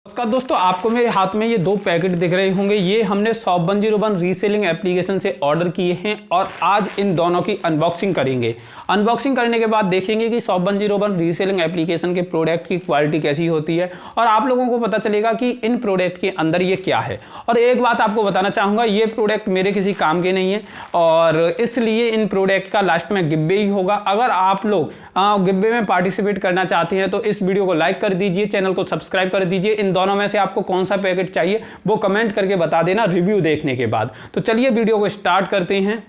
नमस्कार दोस्तों, आपको मेरे हाथ में ये दो पैकेट दिख रहे होंगे। ये हमने शॉप 101 रीसेलिंग एप्लीकेशन से ऑर्डर किए हैं और आज इन दोनों की अनबॉक्सिंग करेंगे। अनबॉक्सिंग करने के बाद देखेंगे कि शॉप 101 रीसेलिंग एप्लीकेशन के प्रोडक्ट की क्वालिटी कैसी होती है और आप लोगों को पता चलेगा कि इन प्रोडक्ट के अंदर ये क्या है। और एक बात आपको बताना चाहूँगा, ये प्रोडक्ट मेरे किसी काम के नहीं है और इसलिए इन प्रोडक्ट का लास्ट में गिव वे ही होगा। अगर आप लोग गिव वे में पार्टिसिपेट करना चाहते हैं तो इस वीडियो को लाइक कर दीजिए, चैनल को सब्सक्राइब कर दीजिए। इन दोनों में से आपको कौन सा पैकेट चाहिए वो कमेंट करके बता देना रिव्यू देखने के बाद। तो चलिए वीडियो को स्टार्ट करते हैं।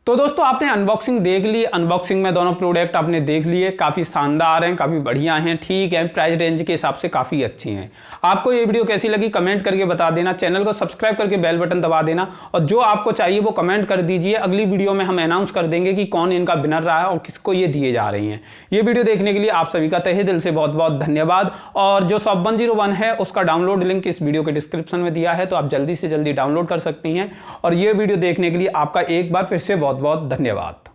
तो दोस्तों आपने अनबॉक्सिंग देख ली। अनबॉक्सिंग में दोनों प्रोडक्ट आपने देख लिए, काफ़ी शानदार हैं, काफ़ी बढ़िया हैं, ठीक है, प्राइस रेंज के हिसाब से काफ़ी अच्छी हैं। आपको ये वीडियो कैसी लगी कमेंट करके बता देना, चैनल को सब्सक्राइब करके बेल बटन दबा देना और जो आपको चाहिए वो कमेंट कर दीजिए। अगली वीडियो में हम अनाउंस कर देंगे कि कौन इनका विनर रहा है और किसको ये दिए जा रही हैं। ये वीडियो देखने के लिए आप सभी का तहे दिल से बहुत बहुत धन्यवाद। और जो शॉप 101 है उसका डाउनलोड लिंक इस वीडियो के डिस्क्रिप्शन में दिया है, तो आप जल्दी से जल्दी डाउनलोड कर सकती हैं। और ये वीडियो देखने के लिए आपका एक बार फिर से बहुत बहुत धन्यवाद।